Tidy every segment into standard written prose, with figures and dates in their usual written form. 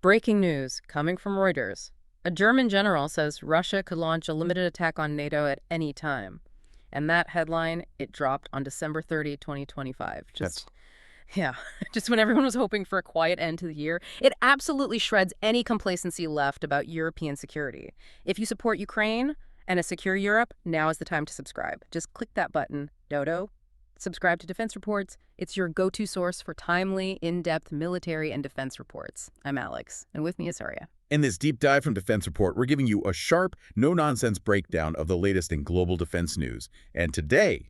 Breaking news coming from Reuters. A German general says Russia could launch a limited attack on NATO at any time. And that headline, it dropped on December 30, 2025. Yeah, just when everyone was hoping for a quiet end to the year. It absolutely shreds any complacency left about European security. If you support Ukraine and a secure Europe, now is the time to subscribe. Just click that button, dodo. Subscribe to Defense Reports. It's your go-to source for timely, in-depth military and defense reports. I'm Alex, and with me is Arya. In this deep dive from Defense Report, we're giving you a sharp, no-nonsense breakdown of the latest in global defense news. And today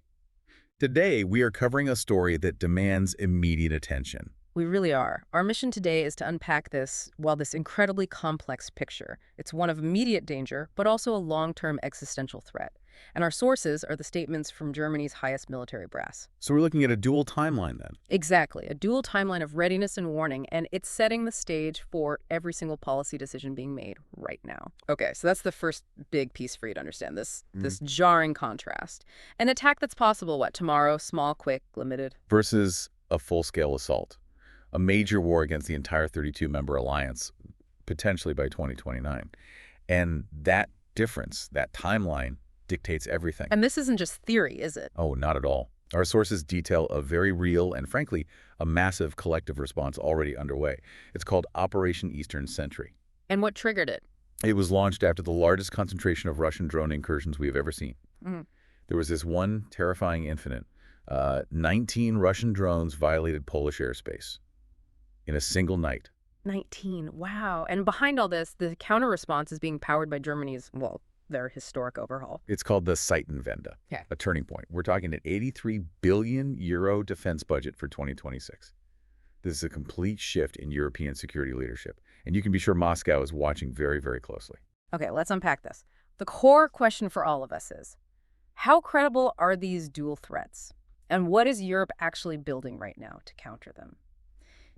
we are covering a story that demands immediate attention. We really are. Our mission today is to unpack this incredibly complex picture. It's one of immediate danger, but also a long-term existential threat. And our sources are the statements from Germany's highest military brass. So we're looking at a dual timeline then. Exactly, a dual timeline of readiness and warning, and it's setting the stage for every single policy decision being made right now. Okay, so that's the first big piece for you to understand, this jarring contrast. An attack that's possible, tomorrow, small, quick, limited. Versus a full-scale assault. A major war against the entire 32-member alliance, potentially by 2029. And that difference, that timeline, dictates everything. And this isn't just theory, is it? Oh, not at all. Our sources detail a very real and, frankly, a massive collective response already underway. It's called Operation Eastern Sentry. And what triggered it? It was launched after the largest concentration of Russian drone incursions we have ever seen. There was this one terrifying incident. 19 Russian drones violated Polish airspace in a single night. 19, wow. And behind all this, the counter-response is being powered by Germany's, their historic overhaul. It's called the Zeitenwende, a turning point. We're talking an 83 billion euro defense budget for 2026. This is a complete shift in European security leadership. And you can be sure Moscow is watching very, very closely. Okay, let's unpack this. The core question for all of us is, how credible are these dual threats? And what is Europe actually building right now to counter them?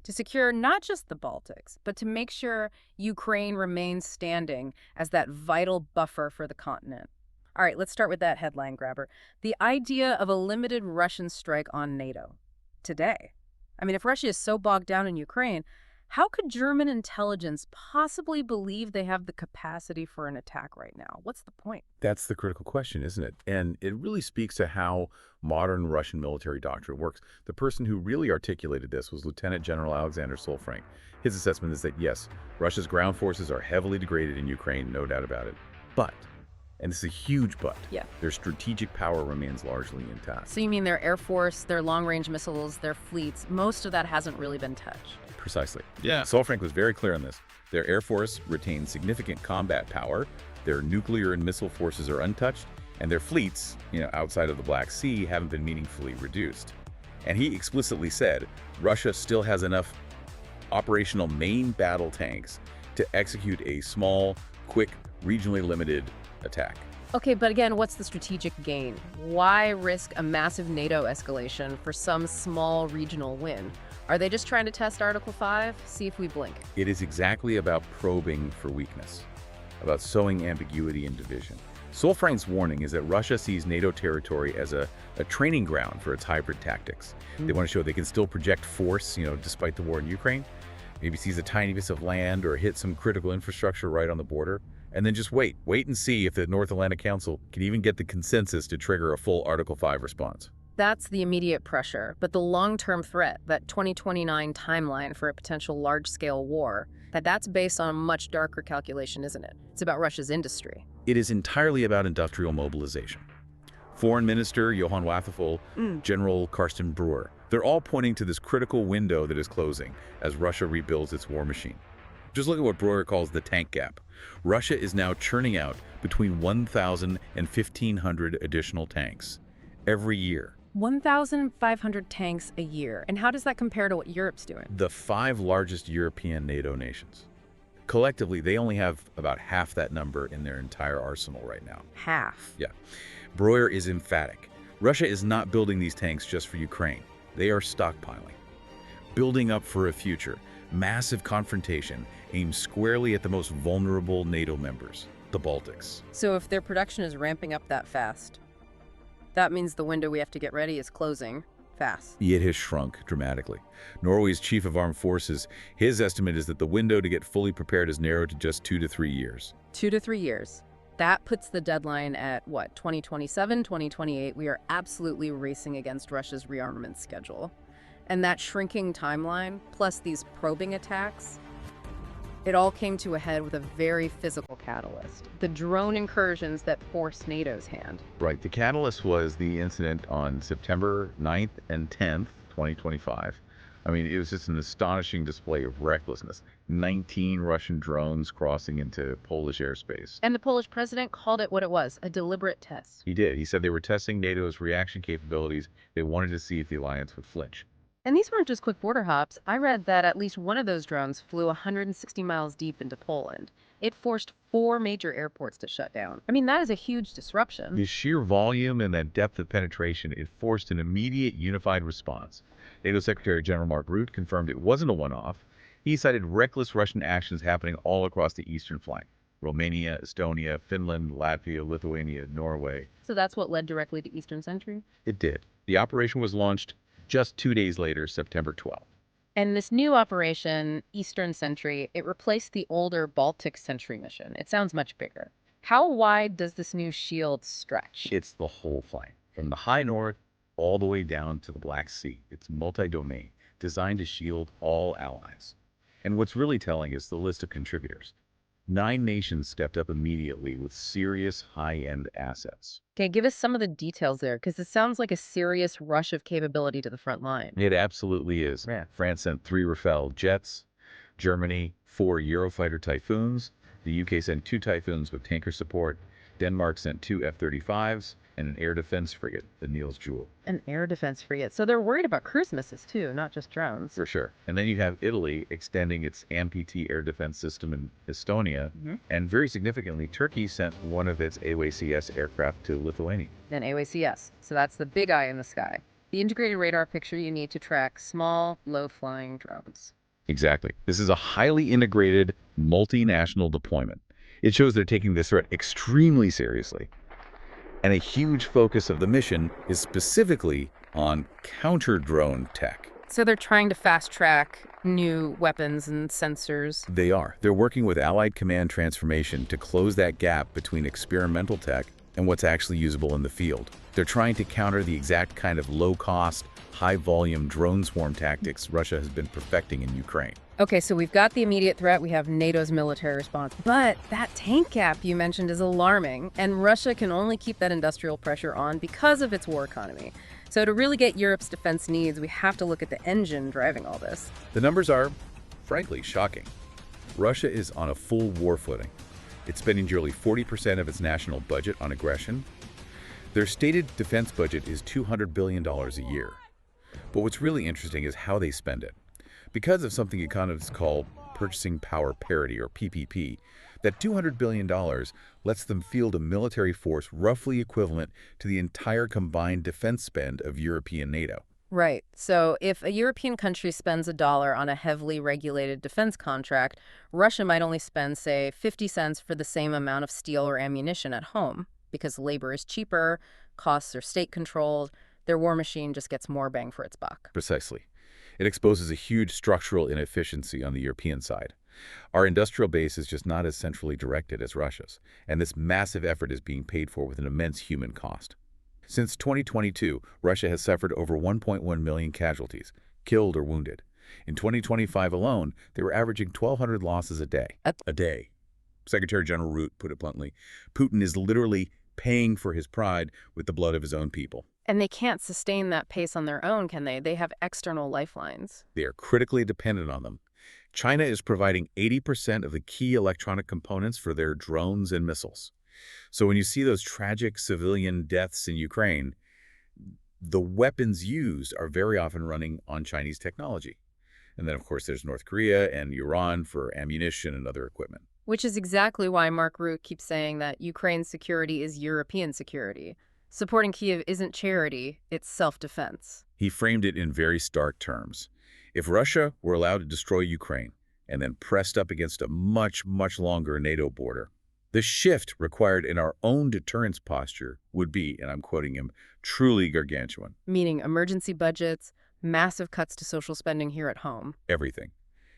To secure not just the Baltics, but to make sure Ukraine remains standing as that vital buffer for the continent. All right, let's start with that headline grabber. The idea of a limited Russian strike on NATO. Today. I mean, if Russia is so bogged down in Ukraine, how could German intelligence possibly believe they have the capacity for an attack right now? What's the point? That's the critical question, isn't it? And it really speaks to how modern Russian military doctrine works. The person who really articulated this was Lieutenant General Alexander Solfrank. His assessment is that, yes, Russia's ground forces are heavily degraded in Ukraine, no doubt about it. But, and this is a huge but, their strategic power remains largely intact. So you mean their air force, their long-range missiles, their fleets, most of that hasn't really been touched? Precisely. Yeah. Solfrank was very clear on this. Their air force retains significant combat power, their nuclear and missile forces are untouched, and their fleets, outside of the Black Sea, haven't been meaningfully reduced. And he explicitly said Russia still has enough operational main battle tanks to execute a small, quick, regionally limited attack. Okay, but again, what's the strategic gain? Why risk a massive NATO escalation for some small regional win? Are they just trying to test Article 5? See if we blink. It is exactly about probing for weakness, about sowing ambiguity and division. Solfrank's warning is that Russia sees NATO territory as a training ground for its hybrid tactics. They want to show they can still project force, despite the war in Ukraine. Maybe seize a tiny piece of land or hit some critical infrastructure right on the border. And then just wait and see if the North Atlantic Council can even get the consensus to trigger a full Article 5 response. That's the immediate pressure, but the long-term threat, that 2029 timeline for a potential large-scale war, that's based on a much darker calculation, isn't it? It's about Russia's industry. It is entirely about industrial mobilization. Foreign Minister Johann Waffel, General Carsten Brewer, they're all pointing to this critical window that is closing as Russia rebuilds its war machine. Just look at what Brewer calls the tank gap. Russia is now churning out between 1,000 and 1,500 additional tanks every year. 1,500 tanks a year. And how does that compare to what Europe's doing? The 5 largest European NATO nations. Collectively, they only have about half that number in their entire arsenal right now. Half? Yeah. Breuer is emphatic. Russia is not building these tanks just for Ukraine. They are stockpiling. Building up for a future, massive confrontation aimed squarely at the most vulnerable NATO members, the Baltics. So if their production is ramping up that fast, that means the window we have to get ready is closing Fast. It has shrunk dramatically. Norway's chief of armed forces, his estimate is that the window to get fully prepared is narrowed to just 2 to 3 years. 2 to 3 years. That puts the deadline at, what, 2027, 2028? We are absolutely racing against Russia's rearmament schedule. And that shrinking timeline, plus these probing attacks, it all came to a head with a very physical catalyst. The drone incursions that forced NATO's hand. Right. The catalyst was the incident on September 9th and 10th, 2025. I mean, it was just an astonishing display of recklessness. 19 Russian drones crossing into Polish airspace. And the Polish president called it what it was, a deliberate test. He did. He said they were testing NATO's reaction capabilities. They wanted to see if the alliance would flinch. And these weren't just quick border hops. I read that at least one of those drones flew 160 miles deep into Poland. It forced 4 major airports to shut down. I mean, that is a huge disruption. The sheer volume and that depth of penetration, it forced an immediate unified response. NATO Secretary General Mark Rutte confirmed it wasn't a one-off. He cited reckless Russian actions happening all across the eastern flank. Romania, Estonia, Finland, Latvia, Lithuania, Norway. So that's what led directly to Eastern Sentry? It did. The operation was launched just 2 days later, September 12th. And this new operation, Eastern Sentry, it replaced the older Baltic Sentry mission. It sounds much bigger. How wide does this new shield stretch? It's the whole flank, from the high north all the way down to the Black Sea. It's multi-domain, designed to shield all allies. And what's really telling is the list of contributors. 9 nations stepped up immediately with serious high-end assets. Okay, give us some of the details there, because it sounds like a serious rush of capability to the front line. It absolutely is. Yeah. France sent 3 Rafale jets, Germany 4 Eurofighter Typhoons, the UK sent 2 Typhoons with tanker support, Denmark sent 2 F-35s, and an air defense frigate, the Niels Jewel. An air defense frigate. So they're worried about cruise missiles too, not just drones. For sure. And then you have Italy extending its AMPT air defense system in Estonia. And very significantly, Turkey sent one of its AWACS aircraft to Lithuania. Then AWACS. So that's the big eye in the sky. The integrated radar picture you need to track small, low-flying drones. Exactly. This is a highly integrated, multinational deployment. It shows they're taking this threat extremely seriously. And a huge focus of the mission is specifically on counter-drone tech. So they're trying to fast-track new weapons and sensors. They are. They're working with Allied command transformation to close that gap between experimental tech and what's actually usable in the field. They're trying to counter the exact kind of low-cost, high-volume drone swarm tactics Russia has been perfecting in Ukraine. Okay, so we've got the immediate threat, we have NATO's military response, but that tank gap you mentioned is alarming, and Russia can only keep that industrial pressure on because of its war economy. So to really get Europe's defense needs, we have to look at the engine driving all this. The numbers are, frankly, shocking. Russia is on a full war footing. It's spending nearly 40% of its national budget on aggression. Their stated defense budget is $200 billion a year. But what's really interesting is how they spend it. Because of something economists call purchasing power parity, or PPP, that $200 billion lets them field a military force roughly equivalent to the entire combined defense spend of European NATO. Right. So if a European country spends $1 on a heavily regulated defense contract, Russia might only spend, say, 50 cents for the same amount of steel or ammunition at home, because labor is cheaper, costs are state-controlled, their war machine just gets more bang for its buck. Precisely. It exposes a huge structural inefficiency on the European side. Our industrial base is just not as centrally directed as Russia's, and this massive effort is being paid for with an immense human cost. Since 2022, Russia has suffered over 1.1 million casualties, killed or wounded. In 2025 alone, they were averaging 1,200 losses a day. A day. Secretary General Rutte put it bluntly. Putin is literally paying for his pride with the blood of his own people. And they can't sustain that pace on their own, can they? They have external lifelines. They are critically dependent on them. China is providing 80% of the key electronic components for their drones and missiles. So when you see those tragic civilian deaths in Ukraine, the weapons used are very often running on Chinese technology. And then, of course, there's North Korea and Iran for ammunition and other equipment. Which is exactly why Mark Rutte keeps saying that Ukraine's security is European security. Supporting Kyiv isn't charity, it's self-defense. He framed it in very stark terms. If Russia were allowed to destroy Ukraine and then pressed up against a much, much longer NATO border, The shift required in our own deterrence posture would be, and I'm quoting him, truly gargantuan. Meaning emergency budgets, massive cuts to social spending here at home. Everything.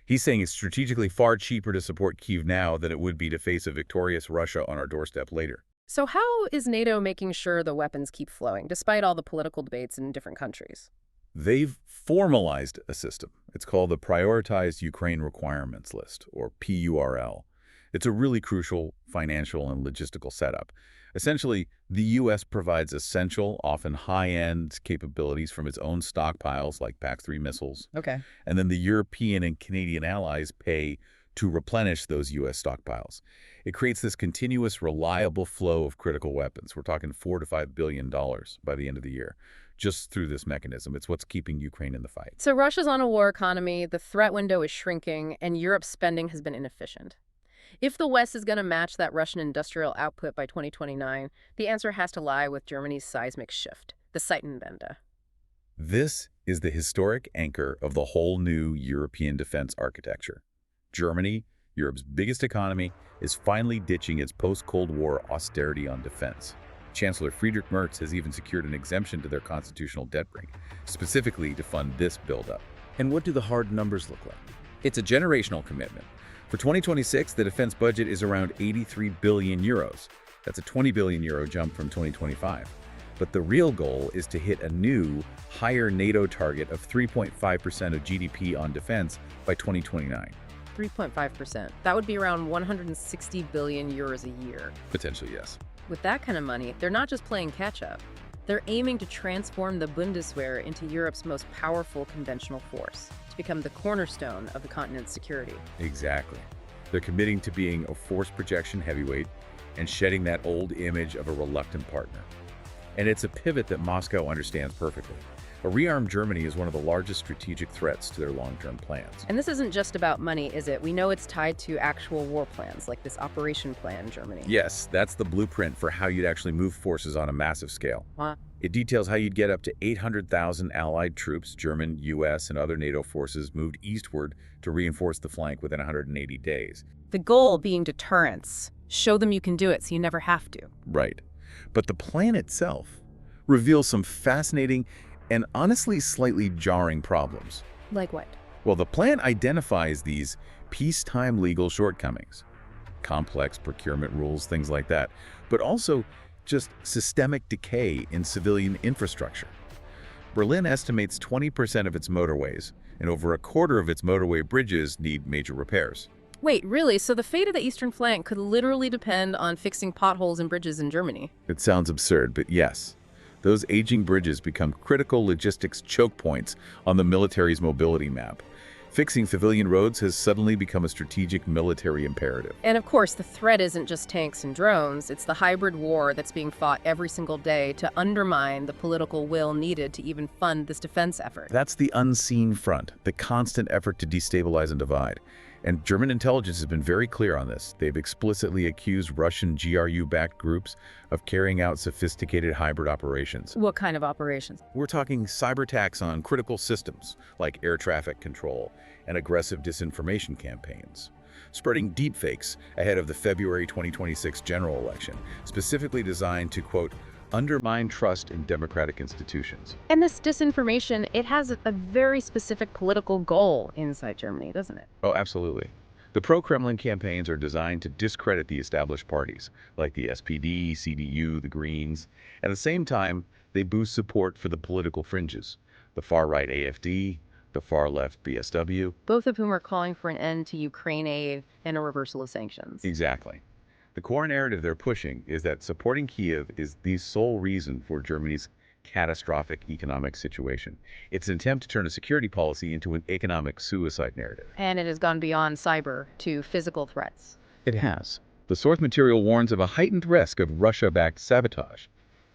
He's saying it's strategically far cheaper to support Kyiv now than it would be to face a victorious Russia on our doorstep later. So how is NATO making sure the weapons keep flowing, despite all the political debates in different countries? They've formalized a system. It's called the Prioritized Ukraine Requirements List, or PURL. It's a really crucial financial and logistical setup. Essentially, the U.S. provides essential, often high-end capabilities from its own stockpiles, like PAC-3 missiles. Okay. And then the European and Canadian allies pay to replenish those U.S. stockpiles. It creates this continuous, reliable flow of critical weapons. We're talking $4 to $5 billion by the end of the year, just through this mechanism. It's what's keeping Ukraine in the fight. So Russia's on a war economy, the threat window is shrinking, and Europe's spending has been inefficient. If the West is going to match that Russian industrial output by 2029, the answer has to lie with Germany's seismic shift, the Zeitenwende. This is the historic anchor of the whole new European defense architecture. Germany, Europe's biggest economy, is finally ditching its post-Cold War austerity on defense. Chancellor Friedrich Merz has even secured an exemption to their constitutional debt brake, specifically to fund this buildup. And what do the hard numbers look like? It's a generational commitment. For 2026, the defense budget is around 83 billion euros. That's a 20 billion euro jump from 2025. But the real goal is to hit a new, higher NATO target of 3.5% of GDP on defense by 2029. 3.5%. That would be around 160 billion euros a year. Potentially, yes. With that kind of money, they're not just playing catch-up. They're aiming to transform the Bundeswehr into Europe's most powerful conventional force, to become the cornerstone of the continent's security. Exactly. They're committing to being a force projection heavyweight and shedding that old image of a reluctant partner. And it's a pivot that Moscow understands perfectly. A rearmed Germany is one of the largest strategic threats to their long-term plans. And this isn't just about money, is it? We know it's tied to actual war plans, like this Operation Plan in Germany. Yes, that's the blueprint for how you'd actually move forces on a massive scale. Wow. It details how you'd get up to 800,000 Allied troops, German, U.S., and other NATO forces moved eastward to reinforce the flank within 180 days. The goal being deterrence. Show them you can do it so you never have to. Right. But the plan itself reveals some fascinating and honestly slightly jarring problems. Like what? Well, the plan identifies these peacetime legal shortcomings, complex procurement rules, things like that, but also just systemic decay in civilian infrastructure. Berlin estimates 20% of its motorways, and over a quarter of its motorway bridges need major repairs. Wait, really? So the fate of the eastern flank could literally depend on fixing potholes and bridges in Germany? It sounds absurd, but yes. Those aging bridges become critical logistics choke points on the military's mobility map. Fixing civilian roads has suddenly become a strategic military imperative. And of course, the threat isn't just tanks and drones. It's the hybrid war that's being fought every single day to undermine the political will needed to even fund this defense effort. That's the unseen front, the constant effort to destabilize and divide. And German intelligence has been very clear on this. They've explicitly accused Russian GRU-backed groups of carrying out sophisticated hybrid operations. What kind of operations? We're talking cyber attacks on critical systems like air traffic control and aggressive disinformation campaigns, spreading deepfakes ahead of the February 2026 general election, specifically designed to, quote, undermine trust in democratic institutions. And this disinformation, it has a very specific political goal inside Germany, doesn't it? Oh, absolutely. The pro-Kremlin campaigns are designed to discredit the established parties, like the SPD, CDU, the Greens. At the same time, they boost support for the political fringes, the far-right AfD, the far-left BSW. Both of whom are calling for an end to Ukraine aid and a reversal of sanctions. Exactly. The core narrative they're pushing is that supporting Kyiv is the sole reason for Germany's catastrophic economic situation. It's an attempt to turn a security policy into an economic suicide narrative. And it has gone beyond cyber to physical threats. It has. The source material warns of a heightened risk of Russia-backed sabotage,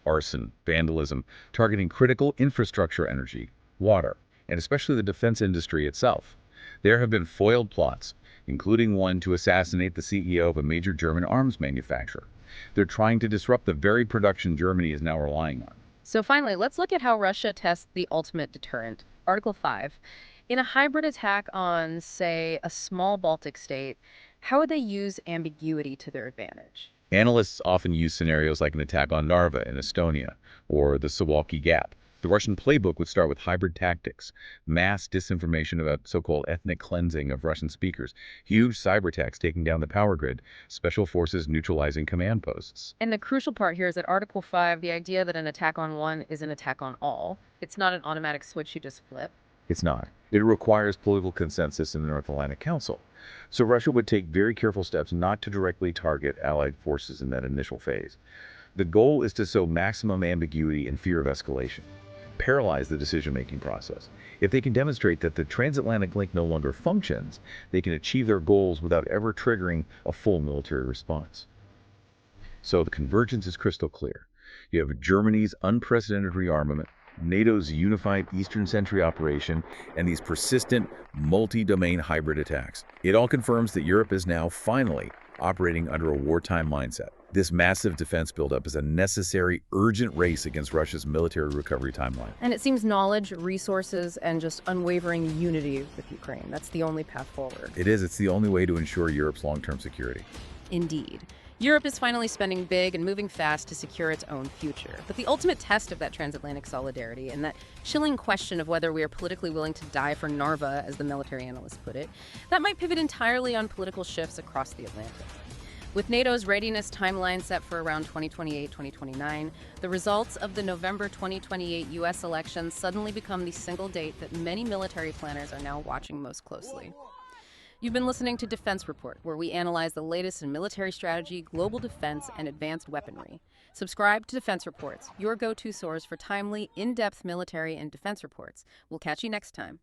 arson, vandalism, targeting critical infrastructure energy, water, and especially the defense industry itself. There have been foiled plots, including one to assassinate the CEO of a major German arms manufacturer. They're trying to disrupt the very production Germany is now relying on. So finally, let's look at how Russia tests the ultimate deterrent. Article 5. In a hybrid attack on, say, a small Baltic state, How would they use ambiguity to their advantage? Analysts often use scenarios like an attack on Narva in Estonia or the Suwalki Gap. The Russian playbook would start with hybrid tactics, mass disinformation about so-called ethnic cleansing of Russian speakers, huge cyber attacks taking down the power grid, special forces neutralizing command posts. And the crucial part here is that Article 5, the idea that an attack on one is an attack on all. It's not an automatic switch you just flip. It's not. It requires political consensus in the North Atlantic Council. So Russia would take very careful steps not to directly target Allied forces in that initial phase. The goal is to sow maximum ambiguity and fear of escalation, paralyze the decision-making process. If they can demonstrate that the transatlantic link no longer functions, they can achieve their goals without ever triggering a full military response. So the convergence is crystal clear. You have Germany's unprecedented rearmament, NATO's unified Eastern Sentry operation, and these persistent multi-domain hybrid attacks. It all confirms that Europe is now finally operating under a wartime mindset. This massive defense buildup is a necessary, urgent race against Russia's military recovery timeline. And it seems knowledge, resources, and just unwavering unity with Ukraine. That's the only path forward. It is. It's the only way to ensure Europe's long-term security. Indeed. Europe is finally spending big and moving fast to secure its own future. But the ultimate test of that transatlantic solidarity and that chilling question of whether we are politically willing to die for Narva, as the military analysts put it, that might pivot entirely on political shifts across the Atlantic. With NATO's readiness timeline set for around 2028-2029, the results of the November 2028 U.S. elections suddenly become the single date that many military planners are now watching most closely. You've been listening to Defense Report, where we analyze the latest in military strategy, global defense, and advanced weaponry. Subscribe to Defense Reports, your go-to source for timely, in-depth military and defense reports. We'll catch you next time.